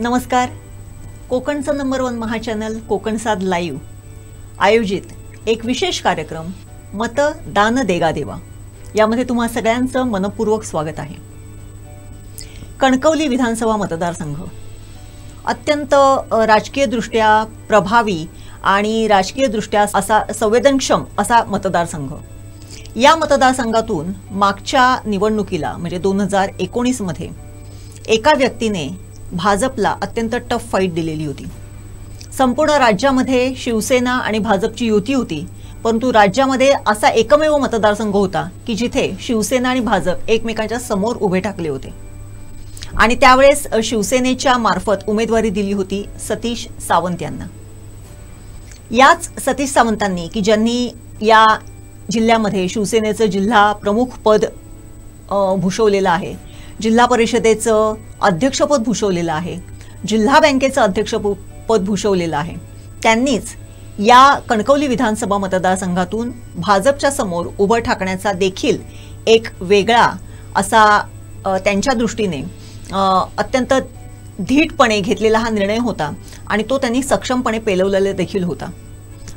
नमस्कार. कोकणचं number 1 महाचॅनल Kokansad live आयोजित एक विशेष कार्यक्रम मतदान देगा देवा यामध्ये तुम्हा सगळ्यांचं मनपूर्वक स्वागत आहे. कणकवली विधानसभा मतदारसंघ अत्यंत राजकीयदृष्ट्या प्रभावी आणि राजकीयदृष्ट्या असा संवेदनक्षम असा मतदारसंघ. या मतदारसंघातून मागच्या निवडणुकीला म्हणजे 2019 मध्ये एका व्यक्तीने भाजपला अत्यंत टफ फाईट दिलेली होती. संपूर्ण राज्यामध्ये शिवसेना आणि भाजपची युती होती, परंतु राज्यामध्ये असा एकमेव मतदारसंघ होता की जिथे शिवसेना आणि भाजप एकमेकांच्या समोर उभे ठाकले होते. आणि त्यावेळेस शिवसेनेच्या मार्फत उमेदवारी दिली होती सतीश सावंत यांना. याच सतीश सावंतांनी की ज्यांनी या जिल्ह्यामध्ये शिवसेनेचं जिल्हा प्रमुख पद भूषवलेलं आहे, जिल्हा परिषदेचं अध्यक्षपद भूषवलेलं आहे, जिल्हा बँकेचं अध्यक्षपद भूषवलेलं आहे, त्यांनीच या कणकवली विधानसभा मतदारसंघातून भाजपच्या समोर उभं ठाकण्याचा देखील एक वेगळा असा त्यांच्या दृष्टीने अत्यंत धीटपणे घेतलेला हा निर्णय होता आणि तो त्यांनी सक्षमपणे पेलवलेला देखील होता.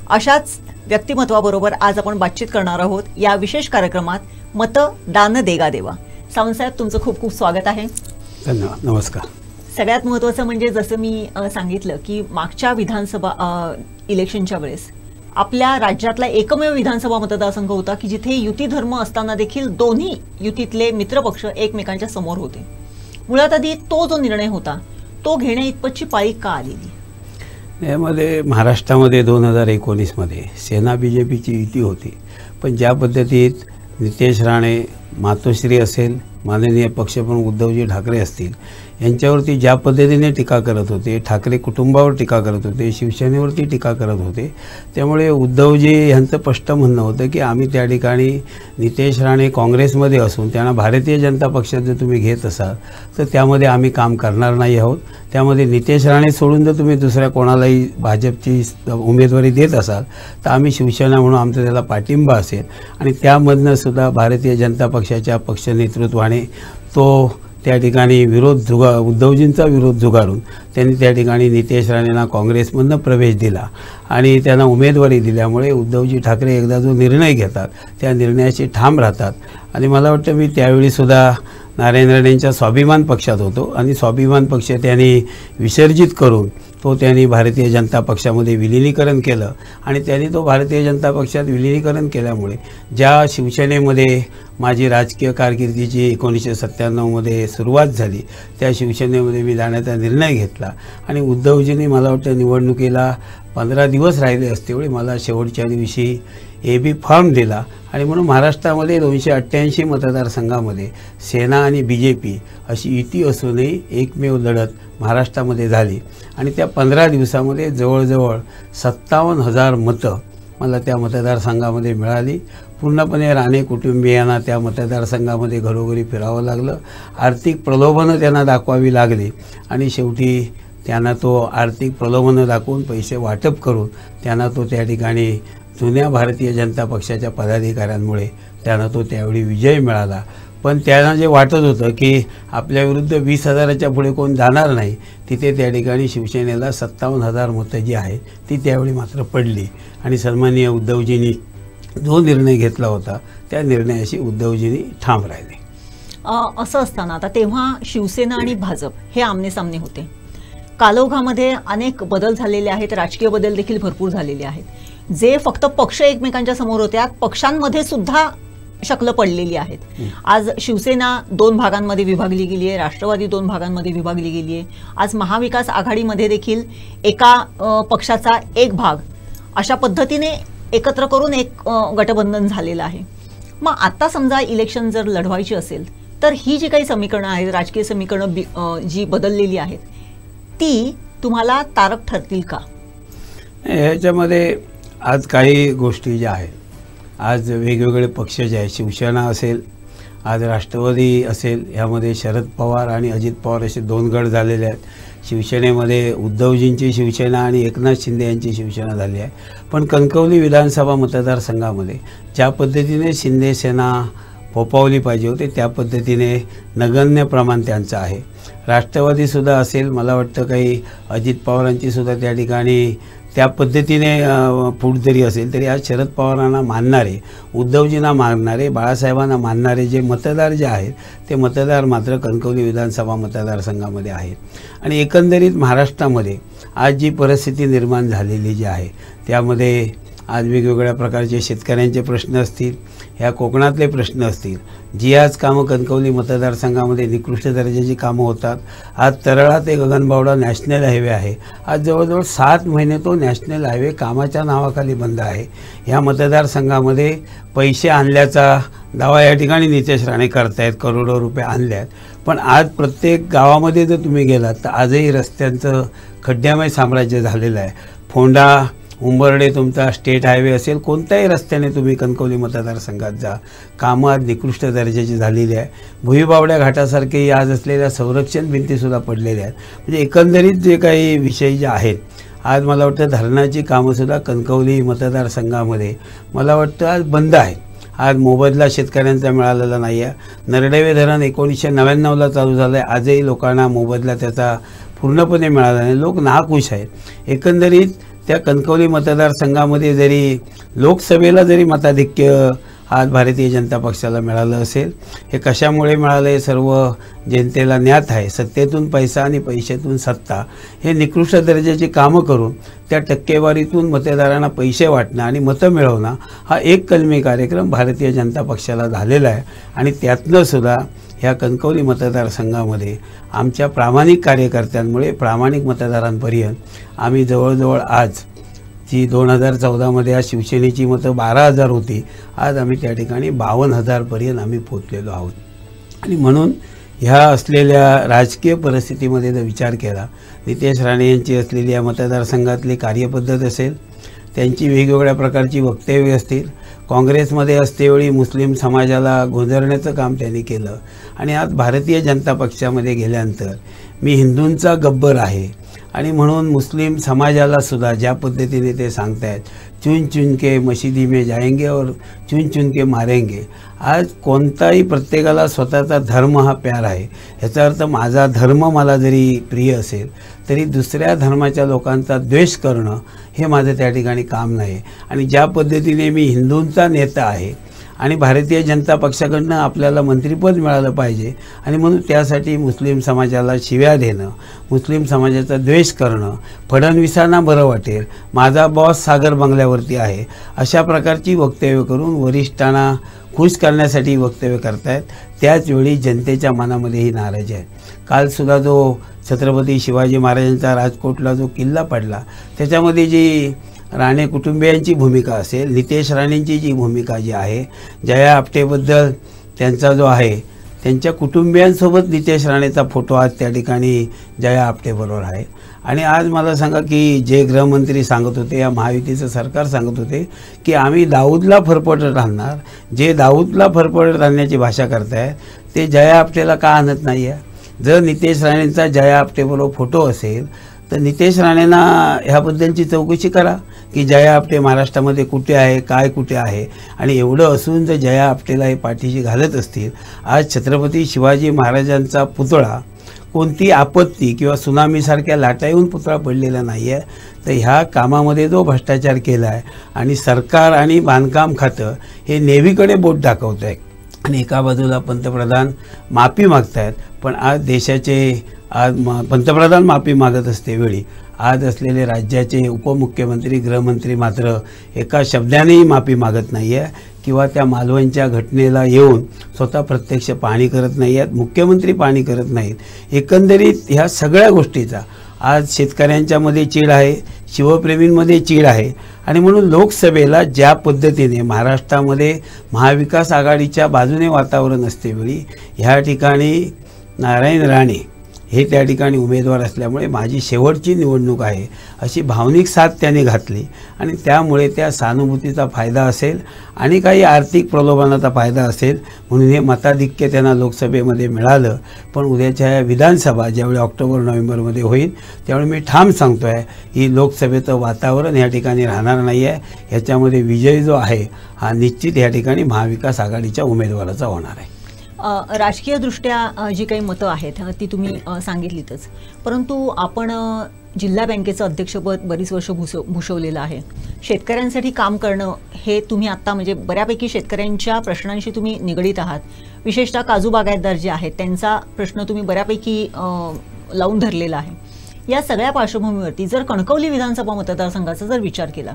अशाच व्यक्तिमत्वाबरोबर आज आपण बातचीत करणार आहोत या विशेष कार्यक्रमात मतदान देगा देवा. सावंत साहेब, तुमचं खूप खूप स्वागत आहे. धन्यवाद. नमस्कार. सगळ्यात महत्त्वाचं म्हणजे जसं मी सांगितलं की मागच्या विधानसभा इलेक्शनच्या वेळेस आपल्या राज्यातला एकमेव विधानसभा मतदारसंघ होता की जिथे युती धर्म असताना देखील दोन्ही युतीतले मित्रपक्ष एकमेकांच्या समोर होते. मुळात आधी तो जो निर्णय होता तो घेण्या इतपतची पाळी का आलेली? यामध्ये महाराष्ट्रामध्ये 2019 मध्ये सेना बीजेपीची युती होती, पण ज्या पद्धतीत नितेश राणे, मातोश्री असेल, माननीय पक्षप्रमुख उद्धवजी ठाकरे असतील यांच्यावरती ज्या पद्धतीने टीका करत होते, ठाकरे कुटुंबावर टीका करत होते, शिवसेनेवरती टीका करत होते, त्यामुळे उद्धवजी यांचं स्पष्ट म्हणणं होतं की आम्ही त्या ठिकाणी नितेश राणे काँग्रेसमध्ये असून त्यांना भारतीय जनता पक्षात जर तुम्ही घेत असाल तर त्यामध्ये आम्ही काम करणार नाही आहोत. त्यामध्ये नितेश राणे सोडून जर तुम्ही दुसऱ्या कोणालाही भाजपची उमेदवारी देत असाल तर आम्ही शिवसेना म्हणून आमचा त्याला पाठिंबा असेल. आणि त्यामधनं सुद्धा भारतीय जनता पक्षाच्या पक्ष नेतृत्वाने तो त्या ठिकाणी उद्धवजींचा विरोध जुगारून त्यांनी त्या ठिकाणी नितेश राणेंना काँग्रेसमधनं प्रवेश दिला आणि त्यांना उमेदवारी दिल्यामुळे उद्धवजी ठाकरे एकदा जो निर्णय घेतात त्या निर्णयाशी ठाम राहतात. आणि मला वाटतं मी त्यावेळीसुद्धा नारायण राणेंच्या स्वाभिमान पक्षात होतो आणि स्वाभिमान पक्ष त्यांनी विसर्जित करून तो त्यांनी भारतीय जनता पक्षामध्ये विलिनीकरण केलं. आणि त्यांनी तो भारतीय जनता पक्षात विलिनीकरण केल्यामुळे ज्या शिवसेनेमध्ये माझी राजकीय कारकिर्दीची 1997 मध्ये सुरुवात झाली त्या शिवसेनेमध्ये मी जाण्याचा निर्णय घेतला. आणि उद्धवजींनी मला वाटतं निवडणुकीला 15 दिवस राहिले असतेवेळी मला शेवटच्या दिवशी AB फॉर्म दिला. आणि म्हणून महाराष्ट्रामध्ये 288 मतदारसंघामध्ये सेना आणि BJP अशी युती असूनही एकमेव लढत महाराष्ट्रामध्ये झाली. आणि त्या 15 दिवसामध्ये जवळजवळ 57,000 मतं मला त्या मतदारसंघामध्ये मिळाली. पूर्णपणे राणे कुटुंबियांना त्या मतदारसंघामध्ये घरोघरी फिरावं लागलं, आर्थिक प्रलोभनं त्यांना दाखवावी लागली आणि शेवटी त्यांना तो आर्थिक प्रलोभनं दाखवून पैसे वाटप करून त्यांना तो त्या ठिकाणी जुन्या भारतीय जनता पक्षाच्या पदाधिकाऱ्यांमुळे त्यांना तो त्यावेळी विजय मिळाला. पण त्यांना जे वाटत होतं की आपल्याविरुद्ध 20,000च्या पुढे कोण जाणार नाही, तिथे त्या ठिकाणी शिवसेनेला 57,000 मतं जी आहेत ती त्यावेळी मात्र पडली. आणि सन्माननीय उद्धवजींनी जो निर्णय घेतला होता त्या निर्णयाशी उद्धवजींनी ठाम राहिले. असं असताना आता तेव्हा शिवसेना आणि भाजप हे आमनेसामने होते. कालौघामध्ये अनेक बदल झालेले आहेत, राजकीय बदल देखील भरपूर झालेले आहेत. जे फक्त पक्ष एकमेकांच्या समोर होत्या पक्षांमध्ये सुद्धा शकलं पडलेली आहेत. आज शिवसेना 2 भागांमध्ये विभागली गेली आहे, राष्ट्रवादी 2 भागांमध्ये विभागली गेली आहे. आज महाविकास आघाडीमध्ये देखील एका पक्षाचा एक भाग अशा पद्धतीने एकत्र करून एक गठबंधन झालेलं आहे. मग आता समजा इलेक्शन जर लढवायची असेल तर ही जी काही समीकरणं आहेत, राजकीय समीकरणं जी बदललेली आहेत ती तुम्हाला तारक ठरतील का? ह्याच्यामध्ये आज काही गोष्टी ज्या आहेत, आज वेगवेगळे पक्ष जे आहेत, शिवसेना असेल, आज राष्ट्रवादी असेल, यामध्ये शरद पवार आणि अजित पवार असे 2 गट झालेले आहेत. शिवसेनेमध्ये उद्धवजींची शिवसेना आणि एकनाथ शिंदे यांची शिवसेना झाली आहे. पण कणकवली विधानसभा मतदारसंघामध्ये ज्या पद्धतीने शिंदे सेना फोफावली पाहिजे होते, त्या पद्धतीने नगण्य प्रमाण त्यांचं आहे. राष्ट्रवादीसुद्धा असेल, मला वाटतं काही अजित पवारांचीसुद्धा त्या ठिकाणी त्या पद्धतीने फूट जरी असेल तरी आज शरद पवारांना मानणारे, उद्धवजींना मानणारे, बाळासाहेबांना मानणारे जे मतदार जे आहेत ते मतदार मात्र कणकवली विधानसभा मतदारसंघामध्ये आहेत. आणि एकंदरीत महाराष्ट्रामध्ये आज जी परिस्थिती निर्माण झालेली जी आहे त्यामध्ये आज वेगवेगळ्या प्रकारचे शेतकऱ्यांचे प्रश्न असतील, ह्या कोकणातले प्रश्न असतील, जी आज कामं कणकवली मतदारसंघामध्ये निकृष्ट दर्जाची कामं होतात. आज तरळा ते गगनबावडा नॅशनल हायवे आहे, आज जवळजवळ 7 महिने तो नॅशनल हायवे कामाच्या नावाखाली बंद आहे. ह्या मतदारसंघामध्ये पैसे आणल्याचा दावा या ठिकाणी नितेश राणे करतायत, करोडो रुपये आणल्यात. पण आज प्रत्येक गावामध्ये जर तुम्ही गेलात तर आजही रस्त्यांचं खड्ड्यामय साम्राज्य झालेलं आहे. फोंडा उंबर्डे तुमचा स्टेट हायवे असेल, कोणत्याही रस्त्याने तुम्ही कणकवली मतदारसंघात जा, कामं आज निकृष्ट दर्जाची झालेली आहे. भुईबावड्या घाटासारखे आज असलेल्या संरक्षण भिंतीसुद्धा पडलेल्या आहेत. म्हणजे एकंदरीत जे काही विषय जे आहेत, आज मला वाटतं धरणाची कामंसुद्धा कणकवली मतदारसंघामध्ये मला वाटतं आज बंद आहेत. आज मोबदला शेतकऱ्यांचा मिळालेला नाही आहे. नरडेवे धरण 1999ला चालू झालं आहे, आजही लोकांना मोबदला त्याचा पूर्णपणे मिळाला नाही. लोक नाखुश आहेत. एकंदरीत त्या कणकवली मतदारसंघामध्ये जरी लोकसभेला जरी मताधिक्य आज भारतीय जनता पक्षाला मिळालं असेल, हे कशामुळे मिळालं हे सर्व जनतेला ज्ञात आहे. सत्तेतून पैसा आणि पैशातून सत्ता हे निकृष्ट दर्जाची कामं करून त्या टक्केवारीतून मतदारांना पैसे वाटणं आणि मतं मिळवणं हा एक कलमी कार्यक्रम भारतीय जनता पक्षाला झालेला आहे. आणि त्यातनं सुद्धा ह्या कणकवली मतदारसंघामध्ये आमच्या प्रामाणिक कार्यकर्त्यांमुळे प्रामाणिक मतदारांपर्यंत आम्ही जवळजवळ आज जी 2014मध्ये आज शिवसेनेची मतं 12,000 होती, आज आम्ही त्या ठिकाणी 52,000पर्यंत आम्ही पोचलेलो आहोत. आणि म्हणून ह्या असलेल्या राजकीय परिस्थितीमध्ये जर विचार केला, नितेश राणे यांची असलेली या मतदारसंघातली कार्यपद्धत असेल, त्यांची वेगवेगळ्या प्रकारची वक्तव्ये असतील, काँग्रेसमध्ये असतेवेळी मुस्लिम समाजाला गोंधळण्याचं काम त्यांनी केलं, आणि आज भारतीय जनता पक्षामध्ये गेल्यानंतर मी हिंदूंचा गब्बर आहे आणि म्हणून मुस्लिम समाजाला सुद्धा ज्या पद्धतीने ते सांगतायत, चुन चुन के मशिदी में जाएंगे और चुन चुन के मारेंगे. आज कोणताही प्रत्येकाला स्वतःचा धर्म हा प्यार आहे. याचा अर्थ माझा धर्म मला जरी प्रिय असेल तरी दुसऱ्या धर्माच्या लोकांचा द्वेष करणं हे माझं त्या ठिकाणी काम नाही. आणि ज्या पद्धतीने मी हिंदूंचा नेता आहे आणि भारतीय जनता पक्षाकडनं आपल्याला मंत्रिपद मिळालं पाहिजे आणि म्हणून त्यासाठी मुस्लिम समाजाला शिव्या देणं, मुस्लिम समाजाचा द्वेष करणं, फडणवीसांना बरं वाटेल, माझा बॉस सागर बंगल्यावरती आहे, अशा प्रकारची वक्तव्य करून वरिष्ठांना खुश करण्यासाठी वक्तव्य करतायत. त्याचवेळी जनतेच्या मनामध्येही नाराजी आहे. कालसुद्धा जो छत्रपती शिवाजी महाराजांचा राजकोटला जो किल्ला पडला त्याच्यामध्ये जी राणे कुटुंबियांची भूमिका असेल, नितेश राणेंची जी भूमिका जी आहे, जया आपटेबद्दल त्यांचा जो आहे, त्यांच्या कुटुंबियांसोबत नितेश राणेचा फोटो आज त्या ठिकाणी जया आपटेबरोबर आहे. आणि आज मला सांगा की जे गृहमंत्री सांगत होते, या महायुतीचं सरकार सांगत होते की आम्ही दाऊदला फरफटत आणणार, जे दाऊदला फरफटत आणण्याची भाषा करताय ते जया आपटेला का आणत नाही आहे? जर नितेश राणेंचा जया आपटेबरोबर फोटो असेल तर नितेश राणेंना ह्याबद्दलची चौकशी करा की जया आपटे महाराष्ट्रामध्ये कुठे आहे, काय कुठे आहे. आणि एवढं असून जर जया आपटेला हे पाठीशी घालत असतील, आज छत्रपती शिवाजी महाराजांचा पुतळा कोणती आपत्ती किंवा सुनामीसारख्या लाटा येऊन पुतळा पडलेला नाही आहे, तर ह्या कामामध्ये जो भ्रष्टाचार केला आहे आणि सरकार आणि बांधकाम खातं हे नेव्हीकडे बोट दाखवत आहे. आणि एका बाजूला पंतप्रधान माफी मागतायत, पण आज देशाचे पंतप्रधान माफी मागत असते वेळी आज असलेले राज्याचे उपमुख्यमंत्री, गृहमंत्री मात्र एका शब्दानेही माफी मागत नाही आहे किंवा त्या मालवणच्या घटनेला येऊन स्वतः प्रत्यक्ष पाहणी करत नाही आहेत, मुख्यमंत्री पाहणी करत नाहीत. एकंदरीत ह्या सगळ्या गोष्टीचा आज शेतकऱ्यांच्यामध्ये चीड आहे, शिवप्रेमींमध्ये चीड आहे. आणि म्हणून लोकसभेला ज्या पद्धतीने महाराष्ट्रामध्ये महाविकास आघाडीच्या बाजूने वातावरण असतेवेळी ह्या ठिकाणी नारायण राणे हे त्या ठिकाणी उमेदवार असल्यामुळे माझी शेवटची निवडणूक आहे अशी भावनिक साथ त्यांनी घातली आणि त्यामुळे त्या सहानुभूतीचा फायदा असेल आणि काही आर्थिक प्रलोभनाचा फायदा असेल म्हणून हे मताधिक्य त्यांना लोकसभेमध्ये मिळालं. पण उद्याच्या विधानसभा ज्यावेळी ऑक्टोबर-नोव्हेंबरमध्ये होईल त्यावेळी मी ठाम सांगतो आहे ही लोकसभेचं वातावरण या ठिकाणी राहणार नाही आहे. ह्याच्यामध्ये विजय जो आहे हा निश्चित या ठिकाणी महाविकास आघाडीच्या उमेदवाराचा होणार आहे. राजकीयदृष्ट्या जी काही मतं आहेत ती तुम्ही सांगितलीतच, परंतु आपण जिल्हा बँकेचं अध्यक्षपद बरीच वर्ष भूषवलेलं आहे. शेतकऱ्यांसाठी काम करणं हे तुम्ही आत्ता म्हणजे बऱ्यापैकी शेतकऱ्यांच्या प्रश्नांशी तुम्ही निगडीत आहात. विशेषतः काजू बागायतदार जे आहेत त्यांचा प्रश्न तुम्ही बऱ्यापैकी लावून धरलेला आहे. या सगळ्या पार्श्वभूमीवरती जर कणकवली विधानसभा मतदारसंघाचा जर विचार केला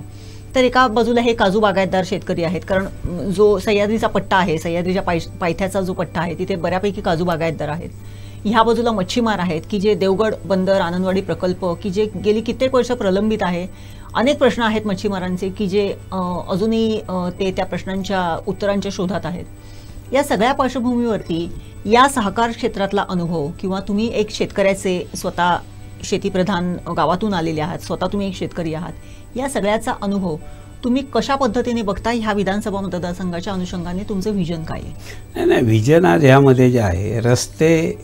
तर एका बाजूला हे काजू बागायतदार शेतकरी आहेत, कारण जो सह्याद्रीचा पट्टा आहे, सह्याद्रीच्या पायथ्याचा जो पट्टा आहे तिथे बऱ्यापैकी काजू बागायतदार आहेत. ह्या बाजूला मच्छीमार आहेत की जे देवगड बंदर आनंदवाडी प्रकल्प की जे गेली कित्येक वर्ष प्रलंबित आहे. अनेक प्रश्न आहेत मच्छीमारांचे की जे अजूनही ते त्या प्रश्नांच्या उत्तरांच्या शोधात आहेत. या सगळ्या पार्श्वभूमीवरती या सहकार क्षेत्रातला अनुभव किंवा तुम्ही एक शेतकऱ्याचे स्वतः शेतीप्रधान गावातून आलेले आहात, स्वतः तुम्ही एक शेतकरी आहात, या सगळ्याचा अनुभव तुम्ही कशा पद्धतीने बघता? ह्या विधानसभा मतदारसंघाच्या अनुषंगाने तुमचं व्हिजन काय आहे? नाही, व्हिजन आज ह्यामध्ये जे आहे रस्ते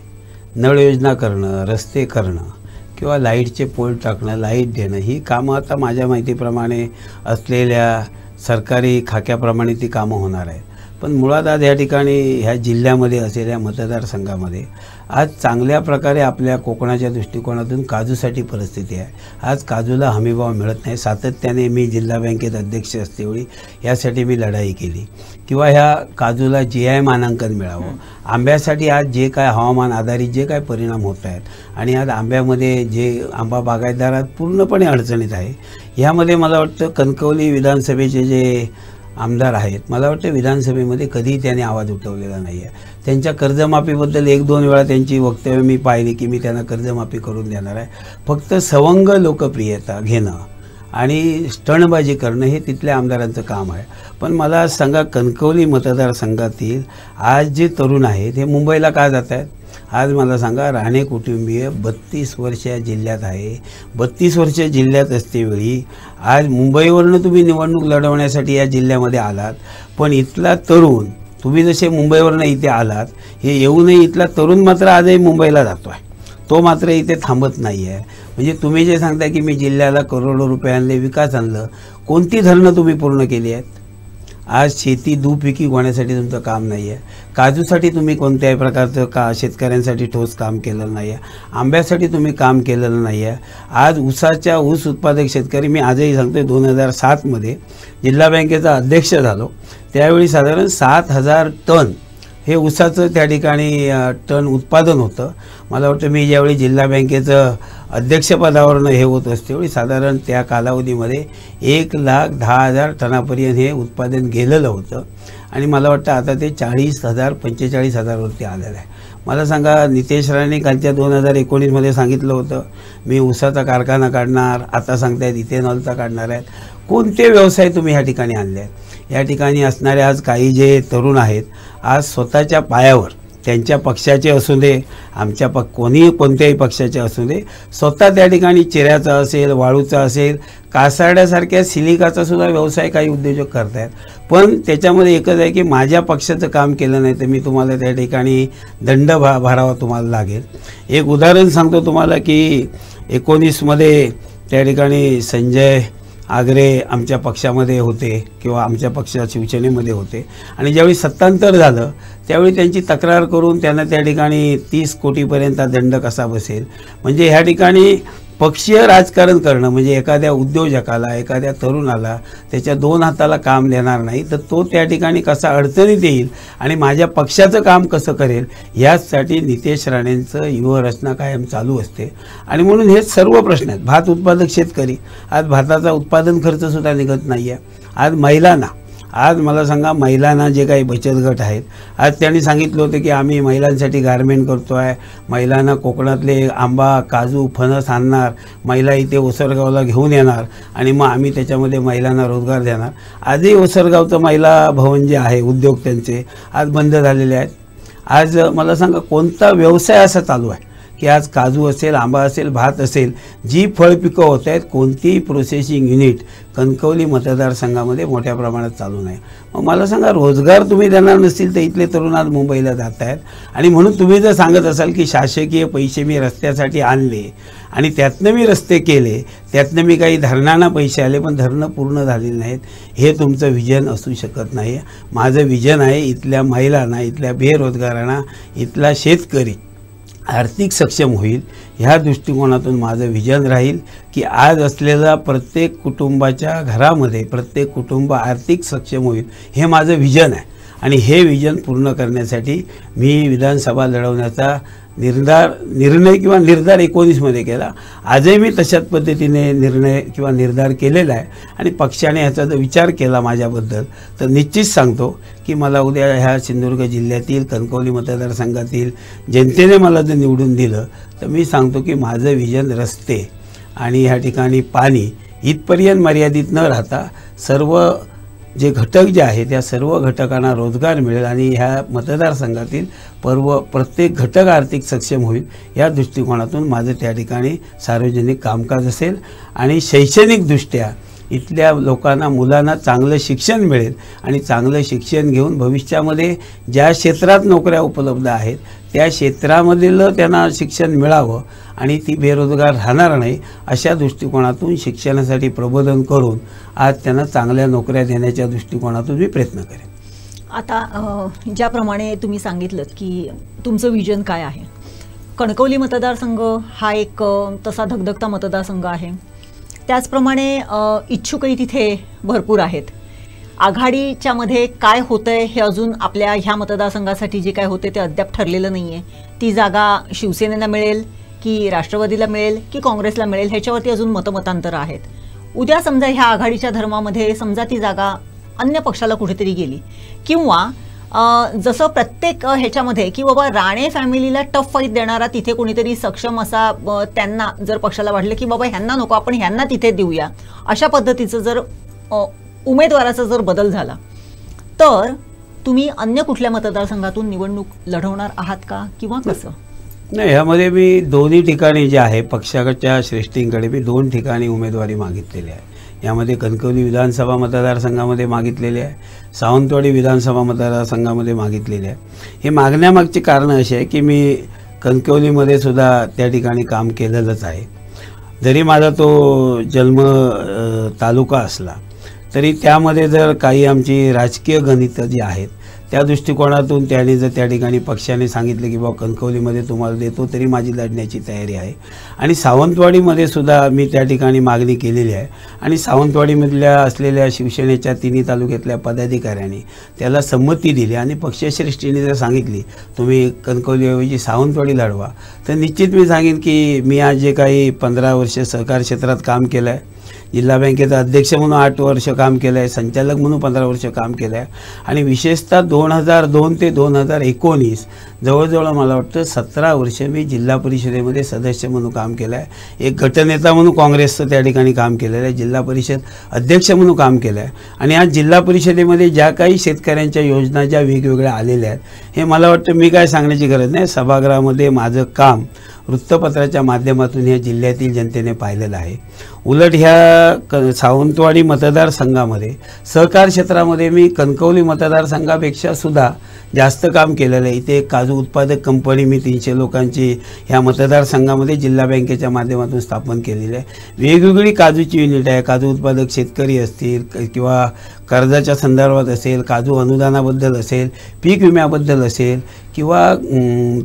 नळ योजना करणं, रस्ते करणं किंवा लाईटचे पोल टाकणं, लाईट देणं ही कामं आता माझ्या माहितीप्रमाणे असलेल्या सरकारी खाक्याप्रमाणे ती कामं होणार आहेत. पण मुळात आज या ठिकाणी ह्या जिल्ह्यामध्ये असलेल्या मतदारसंघामध्ये आज चांगल्या प्रकारे आपल्या कोकणाच्या दृष्टिकोनातून काजूसाठी परिस्थिती आहे. आज काजूला हमीभाव मिळत नाही. सातत्याने मी जिल्हा बँकेत अध्यक्ष असतेवेळी यासाठी मी लढाई केली किंवा ह्या काजूला GI मानांकन मिळावं. आंब्यासाठी आज जे काय हवामान आधारित जे काय परिणाम होत आहेत आणि आज आंब्यामध्ये जे आंबा बागायतदारात पूर्णपणे अडचणीत आहे. ह्यामध्ये मला वाटतं कणकवली विधानसभेचे जे आमदार आहेत, मला वाटतं विधानसभेमध्ये कधीही त्यांनी आवाज उठवलेला नाही आहे. त्यांच्या कर्जमाफीबद्दल 1-2 वेळा त्यांची वक्तव्य मी पाहिली की मी त्यांना कर्जमाफी करून देणार आहे. फक्त सवंग लोकप्रियता घेणं आणि स्टंटबाजी करणं हे तिथल्या आमदारांचं काम आहे. पण मला सांगा कणकवली मतदारसंघातील आज जे तरुण आहेत हे मुंबईला का जात आहेत? आज मला सांगा राणे कुटुंबीय 32 वर्ष या जिल्ह्यात आहे. 32 वर्ष जिल्ह्यात असतेवेळी आज मुंबईवरनं तुम्ही निवडणूक लढवण्यासाठी या जिल्ह्यामध्ये आलात. पण इथला तरुण तुम्ही जसे मुंबईवरनं इथे आलात हे येऊनही इथला तरुण मात्र आजही मुंबईला जातो आहे. तो मात्र इथे थांबत नाही आहे. म्हणजे तुम्ही जे सांगता की मी जिल्ह्याला करोडो रुपये आणले, विकास आणलं, कोणती धरणं तुम्ही पूर्ण केली आहेत? आज शेती दुपिकी होण्यासाठी तुमचं काम नाही आहे. काजूसाठी तुम्ही कोणत्याही प्रकारचं शेतकऱ्यांसाठी ठोस काम केलेलं नाही आहे. आंब्यासाठी तुम्ही काम केलेलं नाही आहे. आज ऊस उत्पादक शेतकरी, मी आजही सांगतोय 2007मध्ये जिल्हा बँकेचा अध्यक्ष झालो त्यावेळी साधारण 7,000 टन हे ऊसाचं त्या ठिकाणी टन उत्पादन होतं. मला वाटतं मी ज्यावेळी जिल्हा बँकेचं अध्यक्षपदावरनं हे होत असतेवेळी साधारण त्या कालावधीमध्ये 1,10,000 टनापर्यंत हे उत्पादन गेलेलं होतं आणि मला वाटतं आता ते 40,000-45,000वरती आलेलं आहे. मला सांगा नितेश राणे कालच्या 2019मध्ये सांगितलं होतं मी ऊसाचा कारखाना काढणार, आता सांगतायत इथेनॉलचा काढणार आहेत. कोणते व्यवसाय तुम्ही ह्या ठिकाणी आणले आहेत? या ठिकाणी असणारे आज काही जे तरुण आहेत आज स्वतःच्या पायावर, त्यांच्या पक्षाचे असू दे, आमच्या कोणत्याही पक्षाचे असू दे, स्वतः त्या ठिकाणी चिऱ्याचा असेल, वाळूचा असेल, कासारड्यासारख्या सिलिकाचा सुद्धा व्यवसाय काही उद्योजक करत आहेत. पण त्याच्यामध्ये एकच आहे की माझ्या पक्षाचं काम केलं नाही तर मी तुम्हाला त्या ठिकाणी दंड भरावा तुम्हाला लागेल. एक उदाहरण सांगतो तुम्हाला की 19मध्ये त्या ठिकाणी संजय आगरे आमच्या पक्षामध्ये होते किंवा आमच्या पक्षात शिवसेनेमध्ये होते आणि ज्यावेळी सत्तांतर झालं त्यावेळी त्यांची तक्रार करून त्यांना त्या ठिकाणी 30 कोटीपर्यंत दंड कसा बसेल. म्हणजे ह्या ठिकाणी पक्षीय राजकारण करणं म्हणजे एखाद्या उद्योजकाला, एखाद्या तरुणाला त्याच्या 2 हाताला काम देणार नाही तर तो त्या ठिकाणी कसा अडचणीत येईल आणि माझ्या पक्षाचं काम कसं करेल यासाठी नितेश राणेंचं युवरचना कायम चालू असते. आणि म्हणून हे सर्व प्रश्न आहेत. भात उत्पादक शेतकरी, आज भाताचा उत्पादन खर्चसुद्धा निघत नाही आहे. आज महिलांना, आज मला सांगा महिलांना जे काही बचत गट आहेत आज त्यांनी सांगितलं होतं की आम्ही महिलांसाठी गारमेंट करतो आहे, महिलांना कोकणातले आंबा, काजू, फणस आणणार, महिला इथे ओसरगावला घेऊन येणार आणि मग आम्ही त्याच्यामध्ये महिलांना रोजगार देणार. आजही ओसरगावचं महिला भवन जे आहे उद्योग त्यांचे आज बंद झालेले आहेत. आज मला सांगा कोणता व्यवसाय असा चालू आहे की आज काजू असेल, आंबा असेल, भात असेल, जी फळपिकं होत आहेत कोणतीही प्रोसेसिंग युनिट कणकवली मतदारसंघामध्ये मोठ्या प्रमाणात चालू नाही. मग मला सांगा, रोजगार तुम्ही देणार नसतील तर इथले तरुण आज मुंबईला जात आहेत. आणि म्हणून तुम्ही जर सांगत असाल की शासकीय पैसे मी रस्त्यासाठी आणले आणि त्यातनं मी रस्ते केले, त्यातनं मी काही धरणांना पैसे आले पण धरणं पूर्ण झालेली नाहीत, हे तुमचं विजन असू शकत नाही. माझं विजन आहे इथल्या महिलांना, इथल्या बेरोजगारांना, इथला शेतकरी आर्थिक सक्षम होईल, ह्या दृष्टिकोनातून माझं विजन राहील की आज असलेला प्रत्येक कुटुंबाच्या घरामध्ये प्रत्येक कुटुंब आर्थिक सक्षम होईल, हे माझं विजन आहे. आणि हे विजन पूर्ण करण्यासाठी मी विधानसभा लढवण्याचा निर्णय किंवा निर्धार 19मध्ये केला. आजही मी तशाच पद्धतीने निर्णय किंवा निर्धार केलेला आहे. आणि पक्षाने ह्याचा जर विचार केला माझ्याबद्दल तर निश्चित सांगतो की मला उद्या ह्या सिंधुदुर्ग जिल्ह्यातील कणकवली मतदारसंघातील जनतेने मला जर निवडून दिलं तर मी सांगतो की माझं विजन रस्ते आणि ह्या ठिकाणी पाणी इथपर्यंत मर्यादित न राहता सर्व जे घटक जे आहेत त्या सर्व घटकांना रोजगार मिळेल आणि ह्या मतदारसंघातील प्रत्येक घटक आर्थिक सक्षम होईल, या दृष्टिकोनातून माझं त्या ठिकाणी सार्वजनिक कामकाज असेल. आणि शैक्षणिकदृष्ट्या इथल्या लोकांना, मुलांना चांगलं शिक्षण मिळेल आणि चांगलं शिक्षण घेऊन भविष्यामध्ये ज्या क्षेत्रात नोकऱ्या उपलब्ध आहेत त्या क्षेत्रामधील त्यांना शिक्षण मिळावं आणि ती बेरोजगार राहणार नाही, अशा दृष्टिकोनातून शिक्षणासाठी प्रबोधन करून आज त्यांना चांगल्या नोकऱ्या देण्याच्या दृष्टिकोनातून मी प्रयत्न करेन. आता ज्याप्रमाणे तुम्ही सांगितलं की तुमचं विजन काय आहे, कणकवली मतदारसंघ हा एक तसा धगधगता मतदारसंघ आहे. त्याचप्रमाणे इच्छुकही तिथे भरपूर आहेत. आघाडीच्या मध्ये काय होतंय हे अजून आपल्या ह्या मतदारसंघासाठी जे काय होते ते अद्याप ठरलेलं नाही आहे. ती जागा शिवसेनेला मिळेल की राष्ट्रवादीला मिळेल की काँग्रेसला मिळेल ह्याच्यावरती अजून मतमतांतर आहेत. उद्या समजा ह्या आघाडीच्या धर्मामध्ये समजा ती जागा अन्य पक्षाला कुठेतरी गेली किंवा जसं प्रत्येक ह्याच्यामध्ये की बाबा राणे फॅमिलीला टफ फाईट देणारा तिथे कोणीतरी सक्षम असा त्यांना जर पक्षाला वाटलं की बाबा ह्यांना नको आपण ह्यांना तिथे देऊया, अशा पद्धतीचं जर उमेदवाराचा जर बदल झाला तर तुम्ही अन्य कुठल्या मतदारसंघातून निवडणूक लढवणार आहात का किंवा कसं? नाही, ह्यामध्ये मी दोन्ही ठिकाणी जे आहे पक्षाच्या श्रेष्ठींकडे मी 2 ठिकाणी उमेदवारी मागितलेली आहे. यामध्ये कणकवली विधानसभा मतदारसंघामध्ये मागितलेले आहे, सावंतवाडी विधानसभा मतदारसंघामध्ये मागितलेले आहे. हे मागण्यामागची कारणं अशी आहे की मी कणकवलीमध्ये सुद्धा त्या ठिकाणी काम केलेलंच आहे. जरी माझा तो जन्म तालुका असला तरी त्यामध्ये जर काही आमची राजकीय गणितं जी आहेत त्या दृष्टिकोनातून त्याने जर त्या ठिकाणी पक्षाने सांगितले की बाबा कणकवलीमध्ये तुम्हाला देतो तरी माझी लढण्याची तयारी आहे. आणि सावंतवाडीमध्ये सुद्धा मी त्या ठिकाणी मागणी केलेली आहे. आणि सावंतवाडीमधल्या असलेल्या शिवसेनेच्या 3 तालुक्यातल्या पदाधिकाऱ्यांनी त्याला संमती दिली आणि पक्षश्रेष्ठीने जर सांगितली तुम्ही कणकवलीऐवजी सावंतवाडी लढवा तर निश्चित मी सांगेन की मी आज जे काही 15 वर्ष सहकार क्षेत्रात काम केलं आहे, जिल्हा बँकेचा अध्यक्ष म्हणून 8 वर्ष काम केलं आहे, संचालक म्हणून 15 वर्ष काम केलं आहे आणि विशेषतः 2002 ते 2019 जवळजवळ मला वाटतं 17 वर्ष मी जिल्हा परिषदेमध्ये सदस्य म्हणून काम केलं आहे. एक गटनेता म्हणून काँग्रेसचं त्या ठिकाणी काम केलेलं आहे, जिल्हा परिषद अध्यक्ष म्हणून काम केलं आहे. आणि आज जिल्हा परिषदेमध्ये ज्या काही शेतकऱ्यांच्या योजना ज्या वेगवेगळ्या आलेल्या आहेत हे मला वाटतं मी काय सांगण्याची गरज नाही, सभागृहामध्ये माझं काम वृत्तपत्राच्या माध्यमातून या जिल्ह्यातील जनतेने पाहिलेलं आहे. उलट ह्या सावंतवाडी मतदारसंघामध्ये सहकार क्षेत्रामध्ये मी कणकवली मतदारसंघापेक्षा सुद्धा जास्त काम केलेलं आहे. इथे काजू उत्पादक कंपनी मी 300 लोकांची ह्या मतदारसंघामध्ये जिल्हा बँकेच्या माध्यमातून स्थापन केलेली आहे. वेगवेगळी काजूची युनिट आहे, काजू उत्पादक शेतकरी असतील किंवा कर्जाच्या संदर्भात असेल, काजू अनुदानाबद्दल असेल, पीक विम्याबद्दल असेल किंवा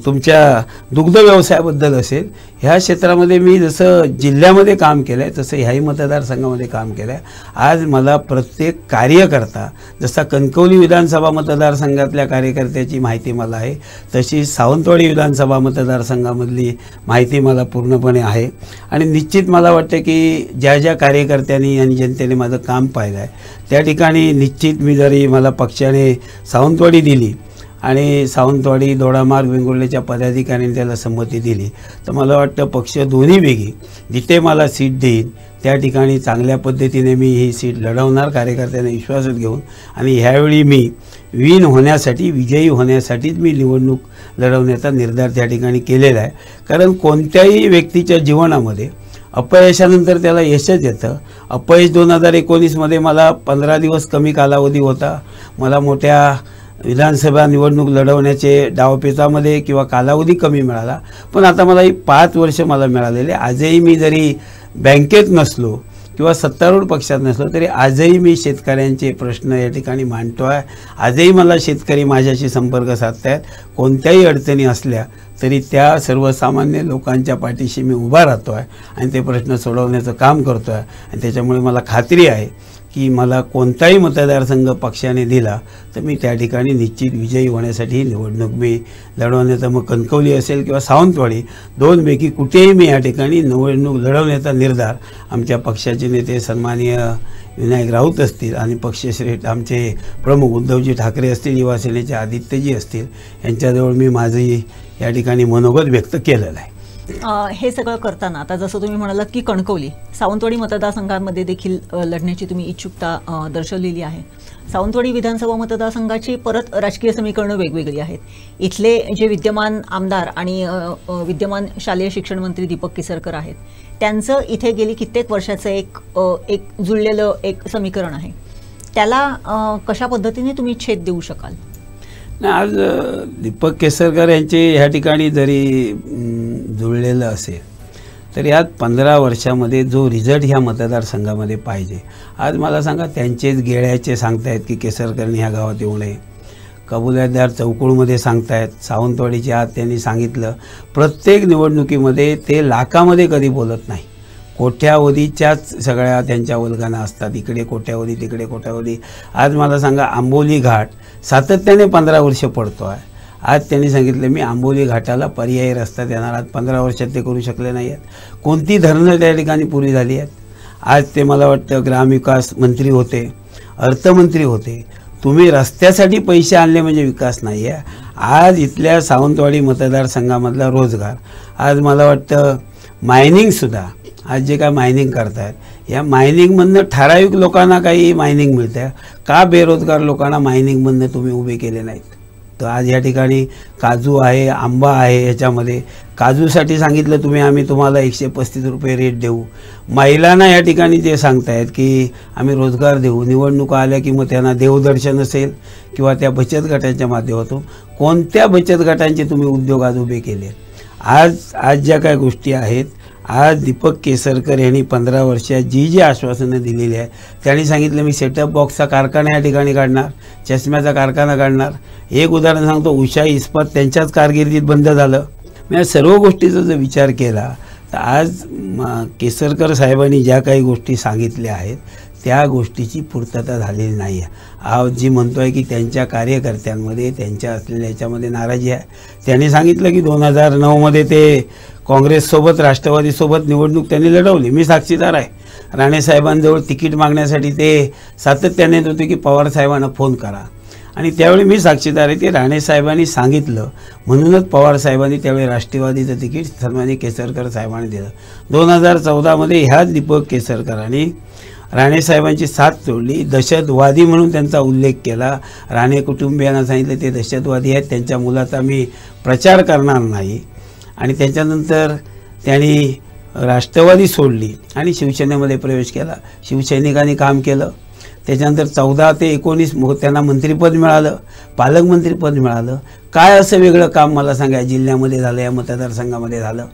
तुमच्या दुग्ध व्यवसायाबद्दल असेल, ह्या क्षेत्रामध्ये मी जसं जिल्ह्यामध्ये काम केलं आहे तसं ह्याही मतदारसंघामध्ये काम केलं आहे. आज मला प्रत्येक कार्यकर्ता जसा कणकवली विधानसभा मतदारसंघातल्या कार्यकर्त्याची माहिती मला आहे तशी सावंतवाडी विधानसभा मतदारसंघामधली माहिती मला पूर्णपणे आहे. आणि निश्चित मला वाटतं की ज्या ज्या कार्यकर्त्यांनी आणि जनतेने माझं काम पाहिलं आहे त्या ठिकाणी निश्चित मी जरी मला पक्षाने सावंतवाडी दिली आणि सावंतवाडी दोडामार्ग वेंगुर्ल्याच्या पदाधिकाऱ्यांनी त्याला संमती दिली, तर मला वाटतं पक्ष दोन्हीपैकी जिथे मला सीट देईल त्या ठिकाणी चांगल्या पद्धतीने मी ही सीट लढवणार, कार्यकर्त्यांना विश्वासात घेऊन. आणि ह्यावेळी मी विजयी होण्यासाठीच मी निवडणूक लढवण्याचा निर्धार त्या ठिकाणी केलेला आहे. कारण कोणत्याही व्यक्तीच्या जीवनामध्ये अपयशानंतर त्याला यशच येतं. अपयश 2019मध्ये मला 15 दिवस कमी कालावधी होता. मला मोठ्या विधानसभा निवडणूक लढवण्याचे डावपेचामध्ये किंवा कालावधी कमी मिळाला, पण आता मला ही 5 वर्ष मला मिळालेले. आजही मी जरी बँकेत नसलो किंवा सत्तारूढ पक्षात नसलो तरी आजही मी शेतकऱ्यांचे प्रश्न या ठिकाणी मांडतो आहे. आजही मला शेतकरी माझ्याशी संपर्क साधत आहेत. कोणत्याही अडचणी असल्या तरी त्या सर्वसामान्य लोकांच्या पाठीशी मी उभा राहतो आहे आणि ते प्रश्न सोडवण्याचं काम करतो आहे. आणि त्याच्यामुळे मला खात्री आहे की मला कोणताही मतदारसंघ पक्षाने दिला तर मी त्या ठिकाणी निश्चित विजयी होण्यासाठी निवडणूक मी लढवण्याचा, मग कणकवली असेल किंवा सावंतवाडी, दोनपैकी कुठेही मी या ठिकाणी निवडणूक लढवण्याचा निर्धार आमच्या पक्षाचे नेते सन्माननीय विनायक राऊत असतील आणि पक्षश्रेष्ठ आमचे प्रमुख उद्धवजी ठाकरे असतील, युवासेनेचे आदित्यजी असतील, यांच्याजवळ मी माझी या ठिकाणी मनोगत व्यक्त केलेलं आहे. हे सगळं करताना आता जसं तुम्ही म्हणालात की कणकवली, सावंतवाडी मतदारसंघामध्ये देखील लढण्याची तुम्ही इच्छुकता दर्शवलेली आहे. सावंतवाडी विधानसभा मतदारसंघाची परत राजकीय समीकरणं वेगवेगळी आहेत. इथले जे विद्यमान आमदार आणि विद्यमान शालेय शिक्षण मंत्री दीपक केसरकर आहेत, त्यांचं इथे गेली कित्येक वर्षाचं एक जुळलेलं एक समीकरण आहे. त्याला कशा पद्धतीने तुम्ही छेद देऊ शकाल? आज दीपक केसरकर यांचे ह्या ठिकाणी जरी जुळलेलं असेल तरी आज 15 वर्षामध्ये जो रिझल्ट ह्या मतदारसंघामध्ये पाहिजे, आज मला सांगा त्यांचेच गेळ्याचे सांगतायत की केसरकरनी ह्या गावात येऊ नये. कबुलातदार चौकुळमध्ये सांगतायत, सावंतवाडीच्या आत त्यांनी सांगितलं. प्रत्येक निवडणुकीमध्ये ते लाखामध्ये कधी बोलत नाही, कोट्यावधीच्याच सगळ्या त्यांच्या वल्गना असतात. इकडे कोट्यावधी, तिकडे कोट्यावधी. आज मला सांगा आंबोली घाट सातत्याने 15 वर्ष पडतो आहे. आज त्यांनी सांगितलं मी आंबोली घाटाला पर्यायी रस्ता देणार. आज 15 वर्षात ते करू शकले नाही आहेत. कोणती धरणं त्या ठिकाणी पुरी झाली आहेत? आज ते मला वाटतं ग्रामविकास मंत्री होते, अर्थमंत्री होते. तुम्ही रस्त्यासाठी पैसे आणले म्हणजे विकास नाही आहे. आज इथल्या सावंतवाडी मतदारसंघामधला रोजगार, आज मला वाटतं मायनिंगसुद्धा, आज जे काय मायनिंग करतायत या मायनिंगमधनं ठराविक लोकांना काही मायनिंग मिळतं का? बेरोजगार लोकांना मायनिंगमधनं तुम्ही उभे केले नाहीत. तर आज या ठिकाणी काजू आहे, आंबा आहे. ह्याच्यामध्ये काजूसाठी सांगितलं तुम्ही आम्ही तुम्हाला 135 रुपये रेट देऊ. महिलांना या ठिकाणी जे सांगतायत की आम्ही रोजगार देऊ. निवडणुका आल्या की मग त्यांना देवदर्शन असेल किंवा त्या बचत गटाच्या माध्यमातून कोणत्या बचत गटांचे तुम्ही उद्योग आज उभे केले? आज ज्या काय गोष्टी आहेत, आज दीपक केसरकर यांनी 15 वर्षात जी आश्वासनं दिलेली आहे, त्यांनी सांगितलं मी सेटअप बॉक्सचा कारखाना या ठिकाणी काढणार, चष्म्याचा कारखाना काढणार. एक उदाहरण सांगतो, उषा इस्पात त्यांच्याच कारकिर्दीत बंद झालं. मी सर्व गोष्टीचा जर विचार केला तर आज केसरकर साहेबांनी ज्या काही गोष्टी सांगितल्या आहेत त्या गोष्टीची पूर्तता झालेली नाही आहे. आज जी म्हणतो आहे की त्यांच्या कार्यकर्त्यांमध्ये त्यांच्या असलेल्या याच्यामध्ये नाराजी आहे. त्यांनी सांगितलं की 2009मध्ये ते काँग्रेससोबत राष्ट्रवादीसोबत निवडणूक त्यांनी लढवली. मी साक्षीदार आहे. राणेसाहेबांजवळ तिकीट मागण्यासाठी ते सातत्याने येत होते की पवारसाहेबांना फोन करा, आणि त्यावेळी मी साक्षीदार आहे. ते राणेसाहेबांनी सांगितलं म्हणूनच पवारसाहेबांनी त्यावेळी राष्ट्रवादीचं तिकीट सन्माननीय केसरकर साहेबांनी दिलं. 2014मध्ये ह्याच दीपक केसरकरांनी राणेसाहेबांची साथ सोडली. दहशतवादी म्हणून त्यांचा उल्लेख केला. राणे कुटुंबियांना सांगितलं ते दहशतवादी आहेत, त्यांच्या मुलाचा मी प्रचार करणार नाही. आणि त्याच्यानंतर त्यांनी राष्ट्रवादी सोडली आणि शिवसेनेमध्ये प्रवेश केला. शिवसैनिकांनी काम केलं. त्याच्यानंतर 14 ते 19 त्यांना मंत्रिपद मिळालं, पालकमंत्रीपद मिळालं. काय असं वेगळं काम मला सांगा जिल्ह्यामध्ये झालं, या मतदारसंघामध्ये झालं?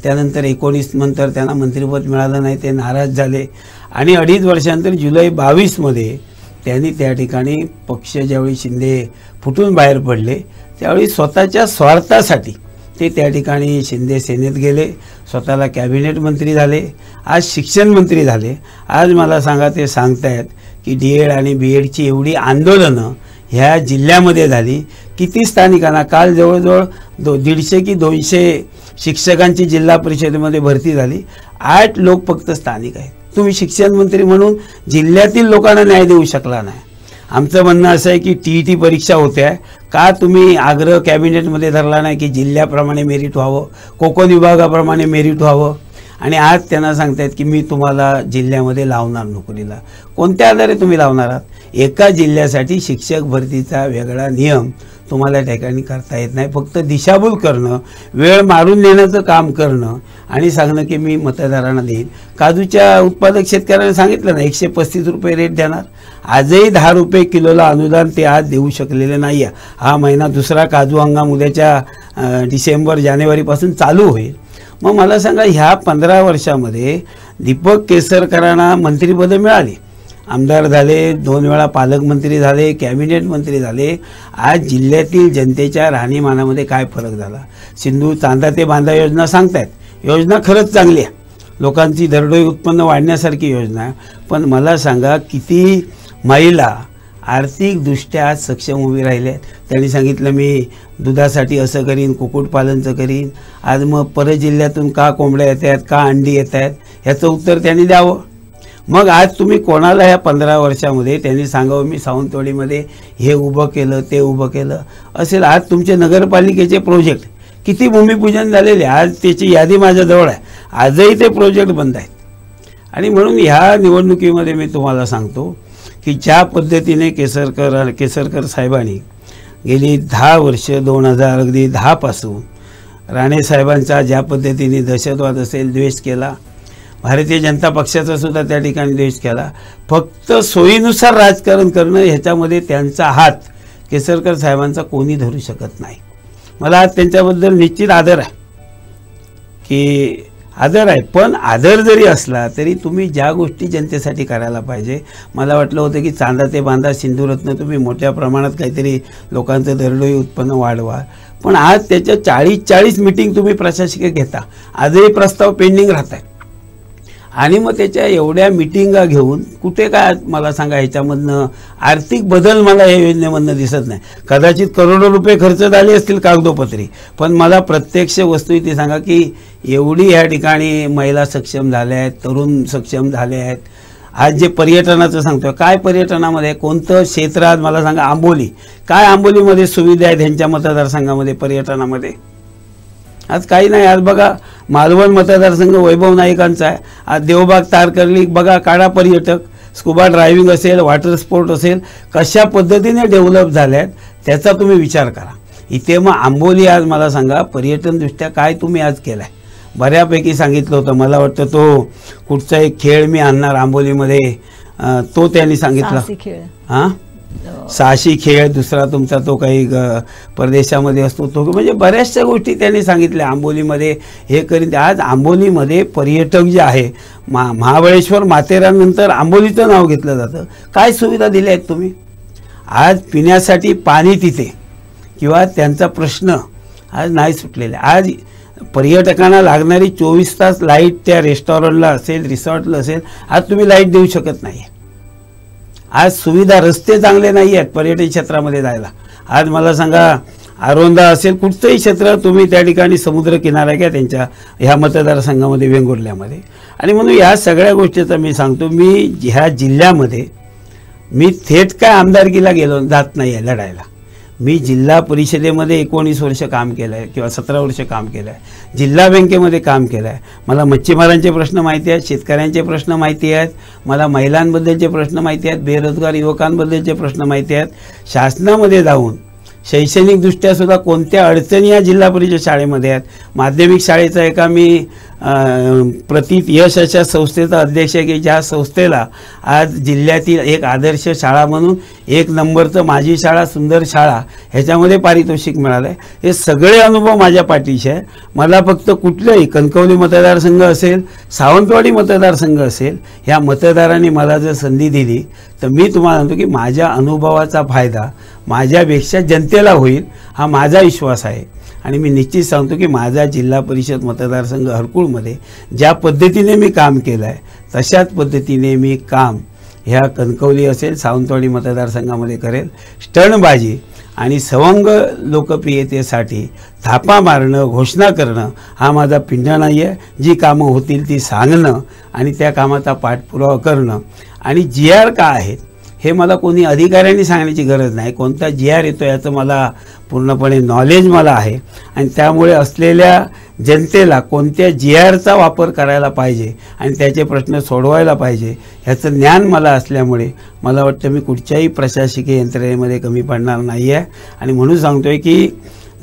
त्यानंतर 19 नंतर त्यांना मंत्रिपद मिळालं नाही, ते नाराज झाले. आणि 2.5 वर्षानंतर जुलै 22मध्ये त्यांनी त्या ठिकाणी पक्ष ज्यावेळी शिंदे फुटून बाहेर पडले त्यावेळी स्वतःच्या स्वार्थासाठी ते त्या ठिकाणी शिंदे सेनेत गेले, स्वतःला कॅबिनेट मंत्री झाले, आज शिक्षण मंत्री झाले. आज मला सांगा ते सांगतायत की DED आणि BEdची एवढी आंदोलनं ह्या जिल्ह्यामध्ये झाली. किती स्थानिकांना काल जवळजवळ 150 की 200 शिक्षकांची जिल्हा परिषदेमध्ये भरती झाली. 8 लोक फक्त स्थानिक आहेत. तुम्ही शिक्षण मंत्री म्हणून जिल्ह्यातील लोकांना न्याय देऊ शकला नाही. आमचं म्हणणं असं आहे की TET परीक्षा होत्या, का तुम्ही आग्रह कॅबिनेटमध्ये धरला नाही की जिल्ह्याप्रमाणे मेरिट व्हावं, कोकण विभागाप्रमाणे मेरिट व्हावं? आणि आज त्यांना सांगतायत की मी तुम्हाला जिल्ह्यामध्ये लावणार नोकरीला. कोणत्या आधारे तुम्ही लावणार आहात? एका जिल्ह्यासाठी शिक्षक भरतीचा वेगळा नियम तुम्हाला त्या ठिकाणी करता येत नाही. फक्त दिशाभूल करणं, वेळ मारून नेण्याचं काम करणं आणि सांगणं की मी मतदारांना देईन. काजूच्या उत्पादक शेतकऱ्यांना सांगितलं ना 135 रुपये रेट देणार. आजही 10 रुपये किलोला अनुदान ते आज देऊ शकलेले नाही आहे. हा महिना दुसरा काजू हंगाम उद्याच्या डिसेंबर जानेवारीपासून चालू होईल. मग मला सांगा, ह्या 15 वर्षामध्ये दीपक केसरकरांना मंत्रिपद मिळाली, आमदार झाले, 2 वेळा पालकमंत्री झाले, कॅबिनेट मंत्री झाले. आज जिल्ह्यातील जनतेच्या राहणीमानामध्ये काय फरक झाला? सिंधू चांदा ते बांधा योजना सांगतायत, योजना खरंच चांगली आहे, लोकांची दरडोई उत्पन्न वाढण्यासारखी योजना आहे. पण मला सांगा, किती महिला आर्थिकदृष्ट्या सक्षम उभी राहिले आहेत? त्यांनी सांगितलं मी दुधासाठी असं करीन, कुक्कुटपालनचं करीन. आज मग परजिल्ह्यातून का कोंबड्या येत आहेत, का अंडी येत आहेत, ह्याचं उत्तर त्यांनी द्यावं. मग आज तुम्ही कोणाला ह्या 15 वर्षामध्ये त्यांनी सांगावं मी सावंतवाडीमध्ये हे उभं केलं, ते उभं केलं असेल. आज तुमचे नगरपालिकेचे प्रोजेक्ट किती भूमिपूजन झालेले, आज त्याची यादी माझ्याजवळ आहे. आजही ते प्रोजेक्ट बंद आहेत. आणि म्हणून ह्या निवडणुकीमध्ये मी तुम्हाला सांगतो की ज्या पद्धतीने केसरकर साहेबांनी गेली 10 वर्ष 2010 पासून राणे साहेबांचा ज्या पद्धतीने दहशतवाद असेल द्वेष केला, भारतीय जनता पक्षाचा सुद्धा त्या ठिकाणी द्वेष केला, फक्त सोयीनुसार राजकारण करणं ह्याच्यामध्ये त्यांचा हात केसरकर साहेबांचा कोणी धरू शकत नाही. मला आज त्यांच्याबद्दल निश्चित आदर आहे की आदर आहे. पण आदर जरी असला तरी तुम्ही ज्या गोष्टी जनतेसाठी करायला पाहिजे, मला वाटलं होतं की चांदा ते बांधा सिंधुरत्न तुम्ही मोठ्या प्रमाणात काहीतरी लोकांचं दरडोई उत्पन्न वाढवा. पण आज त्याच्या 40 मीटिंग तुम्ही प्रशासकीय घेता, आजही प्रस्ताव पेंडिंग राहत आहे. आणि मग त्याच्या एवढ्या मिटिंगा घेऊन कुठे काय मला सांगा ह्याच्यामधनं आर्थिक बदल मला या योजनेमधनं दिसत नाही. कदाचित करोडो रुपये खर्च झाले असतील कागदोपत्री, पण मला प्रत्यक्ष वस्तू इथे सांगा की एवढी ह्या ठिकाणी महिला सक्षम झाल्या आहेत, तरुण सक्षम झाले आहेत. आज जे पर्यटनाचं सांगतोय, काय पर्यटनामध्ये कोणतं क्षेत्र आज मला सांगा? आंबोली, काय आंबोलीमध्ये सुविधा आहेत ह्यांच्या मतदारसंघामध्ये पर्यटनामध्ये? आज काही नाही. आज बघा मालवण मतदारसंघ वैभव नाईकांचा आहे. आज देवबाग तारकर्ली बघा, काढा पर्यटक, स्कुबा ड्रायव्हिंग असेल, वॉटर स्पोर्ट असेल, कशा पद्धतीने डेव्हलप झाल्या आहेत त्याचा तुम्ही विचार करा. इथे मग आंबोली आज मला सांगा पर्यटनदृष्ट्या काय तुम्ही आज केलं आहे? बऱ्यापैकी सांगितलं होतं, मला वाटतं तो कुठचा एक खेळ मी आणणार आंबोलीमध्ये, तो त्यांनी सांगितला. हां, साहसी खेळ. दुसरा तुमचा तो काही परदेशामध्ये असतो तो, म्हणजे बऱ्याचशा गोष्टी त्यांनी सांगितल्या आंबोलीमध्ये हे करीन. आज आंबोलीमध्ये पर्यटक जे आहे, महाबळेश्वर माथेरानंतर आंबोलीचं नाव घेतलं जातं. काय सुविधा दिल्या आहेत तुम्ही? आज पिण्यासाठी पाणी तिथे किंवा त्यांचा प्रश्न आज नाही सुटलेला. आज पर्यटकांना लागणारी 24 तास लाईट त्या रेस्टॉरंटला असेल, रिसॉर्टला असेल, आज तुम्ही लाईट देऊ शकत नाही. आज सुविधा, रस्ते चांगले नाही आहेत पर्यटन क्षेत्रामध्ये जायला. आज मला सांगा आरोंदा असेल, कुठचंही क्षेत्र तुम्ही त्या ठिकाणी समुद्र किनारा आहे का त्यांच्या ह्या मतदारसंघामध्ये वेंगुर्ल्यामध्ये? आणि म्हणून या सगळ्या गोष्टीचा मी सांगतो, मी ह्या जिल्ह्यामध्ये मी थेट काय आमदारकीला जात नाही आहे लढायला. मी जिल्हा परिषदेमध्ये 19 वर्ष काम केलं आहे किंवा 17 वर्ष काम केलं आहे, जिल्हा बँकेमध्ये काम केलं आहे. मला मच्छीमारांचे प्रश्न माहिती आहेत, शेतकऱ्यांचे प्रश्न माहिती आहेत, मला महिलांबद्दलचे प्रश्न माहिती आहेत, बेरोजगार युवकांबद्दलचे प्रश्न माहिती आहेत. शासनामध्ये जाऊन शैक्षणिकदृष्ट्या सुद्धा कोणत्या अडचणी या जिल्हा परिषद शाळेमध्ये आहेत. माध्यमिक शाळेचा एका मी प्रतीत यश अशा संस्थेचा अध्यक्ष आहे की ज्या संस्थेला आज जिल्ह्यातील एक आदर्श शाळा म्हणून 1 नंबरचं माझी शाळा सुंदर शाळा ह्याच्यामध्ये पारितोषिक मिळालं आहे. हे सगळे अनुभव माझ्या पाठीशी आहे. मला फक्त कुठलंही कणकवली मतदारसंघ असेल, सावंतवाडी मतदारसंघ असेल, ह्या मतदारांनी मला जर संधी दिली तर मी तुम्हाला सांगतो की माझ्या अनुभवाचा फायदा माझ्यापेक्षा जनतेला होईल, हा माझा विश्वास आहे. आणि मी निश्चित सांगतो की माझा जिल्हा परिषद मतदारसंघ हरकुळमध्ये ज्या पद्धतीने मी काम केलं आहे तशाच पद्धतीने मी काम ह्या कणकवली असेल, सावंतवाडी मतदारसंघामध्ये करेल. स्टंटबाजी आणि सवंग लोकप्रियतेसाठी थापा मारणं, घोषणा करणं हा माझा पिंडा नाही आहे. जी कामं होतील ती सांगणं आणि त्या कामाचा पाठपुरावा करणं आणि GR काय आहेत हे मला कोणी अधिकाऱ्यांनी सांगण्याची गरज नाही. कोणता GR येतो याचं मला पूर्णपणे नॉलेज मला आहे आणि त्यामुळे असलेल्या जनतेला कोणत्या GRचा वापर करायला पाहिजे आणि त्याचे प्रश्न सोडवायला पाहिजे ह्याचं ज्ञान मला असल्यामुळे मला वाटतं मी कुठच्याही प्रशासकीय यंत्रणेमध्ये कमी पडणार नाही आहे. आणि म्हणून सांगतोय की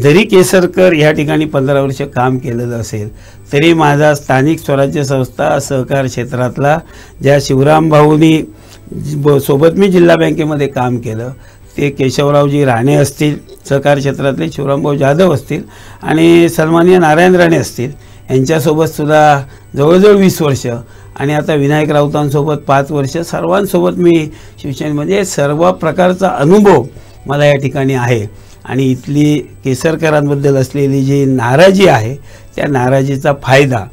जरी केसरकर ह्या ठिकाणी 15 वर्ष काम केलेलं असेल तरी माझा स्थानिक स्वराज्य संस्था सहकार क्षेत्रातला ज्या शिवराम भाऊनी सोबत मी जिल्हा बँकेमध्ये काम केलं ते केशवरावजी राणे असतील, सहकार क्षेत्रातले शिवरामभाऊ जाधव असतील आणि सन्माननीय नारायण राणे असतील, यांच्यासोबतसुद्धा जवळजवळ 20 वर्ष आणि आता विनायक राऊतांसोबत 5 वर्ष, सर्वांसोबत मी शिवसेनेमध्ये सर्व प्रकारचा अनुभव मला या ठिकाणी आहे. आणि इथली केसरकरांबद्दल असलेली जी नाराजी आहे त्या नाराजीचा फायदा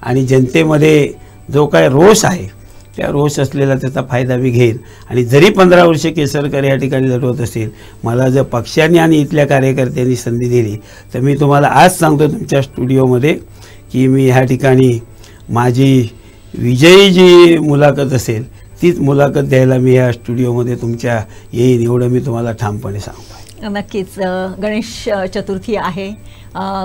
आणि जनतेमध्ये जो काय रोष आहे त्या रोष असलेला त्याचा फायदा मी घेईन. आणि जरी 15 वर्ष केसरकर या ठिकाणी लढवत असेल, मला जर पक्षाने आणि इथल्या कार्यकर्त्यांनी संधी दिली तर मी तुम्हाला आज सांगतो तुमच्या स्टुडिओमध्ये की मी ह्या ठिकाणी माझी विजयी जी मुलाखत असेल तीच मुलाखत द्यायला मी या स्टुडिओमध्ये तुमच्या येईन, एवढं मी तुम्हाला ठामपणे सांगतो. नक्कीच. गणेश चतुर्थी आहे,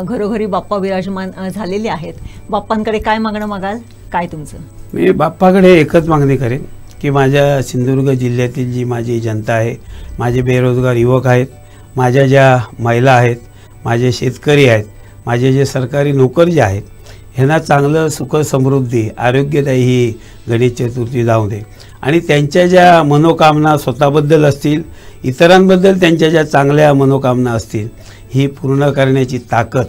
घरोघरी बाप्पा विराजमान झालेले आहेत. बाप्पांकडे काय मागणं मागाल, काय तुमचं? मी बाप्पाकडे एकच मागणी करेन की माझ्या सिंधुदुर्ग जिल्ह्यातील जी माझी जनता आहे, माझे बेरोजगार युवक आहेत, माझ्या ज्या महिला आहेत, माझे शेतकरी आहेत, माझे जे सरकारी नोकर जे आहेत, ह्यांना चांगलं सुख समृद्धी आरोग्यदायी ही गणेश चतुर्थी जाऊ दे. आणि त्यांच्या ज्या मनोकामना स्वतःबद्दल असतील, इतरांबद्दल त्यांच्या ज्या चांगल्या मनोकामना असतील, ही पूर्ण करण्याची ताकद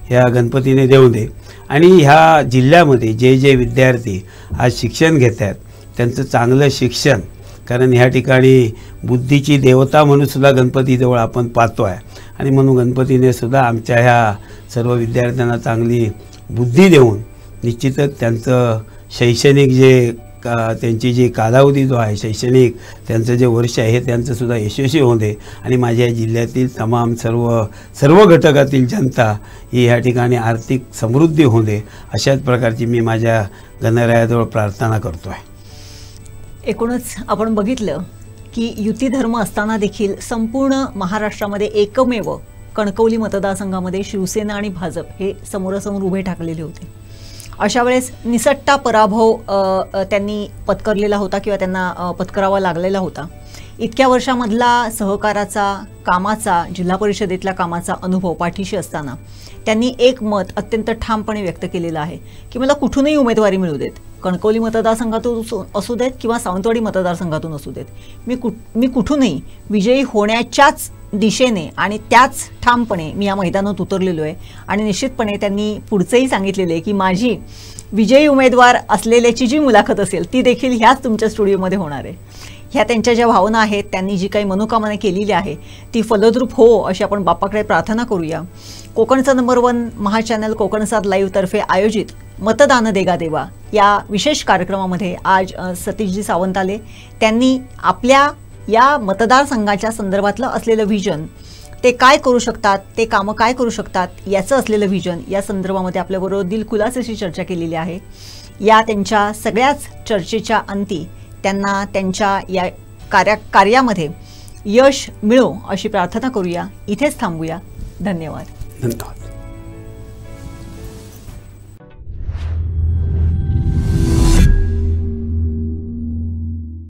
ह्या गणपतीने देऊ दे. आणि ह्या जिल्ह्यामध्ये जे जे विद्यार्थी आज शिक्षण घेत आहेत त्यांचं चांगलं शिक्षण, कारण ह्या ठिकाणी बुद्धीची देवता म्हणून सुद्धा गणपतीजवळ आपण पाहतो आहे आणि म्हणून गणपतीने सुद्धा आमच्या ह्या सर्व विद्यार्थ्यांना चांगली बुद्धी देऊन निश्चितच त्यांचं शैक्षणिक जे त्यांची जी कालावधी जो आहे शैक्षणिक त्यांचं जे वर्ष आहे हे त्यांचंसुद्धा यशस्वी होऊ दे. आणि माझ्या जिल्ह्यातील तमाम सर्व घटकातील जनता ही ह्या ठिकाणी आर्थिक समृद्धी होऊ दे, अशाच प्रकारची मी माझ्या गणरायाजवळ प्रार्थना करतो आहे. एकूणच आपण बघितलं की युती धर्म असताना देखील संपूर्ण महाराष्ट्रामध्ये एकमेव कणकवली मतदारसंघामध्ये शिवसेना आणि भाजप हे समोरासमोर उभे ठाकलेले होते. अशा वेळेस निसट्टा पराभव त्यांनी पत्करलेला होता किंवा त्यांना पत्करावा लागलेला होता. इतक्या वर्षामधला सहकाराचा, कामाचा, जिल्हा परिषदेतल्या कामाचा अनुभव पाठीशी असताना त्यांनी एक मत अत्यंत ठामपणे व्यक्त केलेलं आहे की मला कुठूनही उमेदवारी मिळू देत, कणकवली मतदारसंघातून असू देत किंवा सावंतवाडी मतदारसंघातून असू देत, मी कुठूनही विजयी होण्याच्याच दिशेने आणि त्याच ठामपणे मी या मैदानात उतरलेलो आहे. आणि निश्चितपणे त्यांनी पुढचंही सांगितलेलं आहे की माझी विजयी उमेदवार असलेल्याची जी मुलाखत असेल ती देखील ह्याच तुमच्या स्टुडिओमध्ये होणार आहे. ह्या त्यांच्या ज्या भावना आहेत, त्यांनी जी काही मनोकामना केलेली आहे ती फलद्रूप हो अशी आपण बाप्पाकडे प्रार्थना करूया. कोकणचा नंबर 1 महाचॅनल कोकणसाद लाईव्ह तर्फे आयोजित मतदान देगा देवा या विशेष कार्यक्रमामध्ये आज सतीशजी सावंत आले. त्यांनी आपल्या या मतदारसंघाच्या संदर्भातलं असलेलं व्हिजन, ते काय करू शकतात, ते कामं काय करू शकतात याचं असलेलं व्हिजन या संदर्भामध्ये आपल्याबरोबर दिलखुलासेशी चर्चा केलेली आहे. या त्यांच्या सगळ्याच चर्चेच्या अंती त्यांना त्यांच्या या कार्यामध्ये यश मिळो अशी प्रार्थना करूया. इथेच थांबूया. धन्यवाद.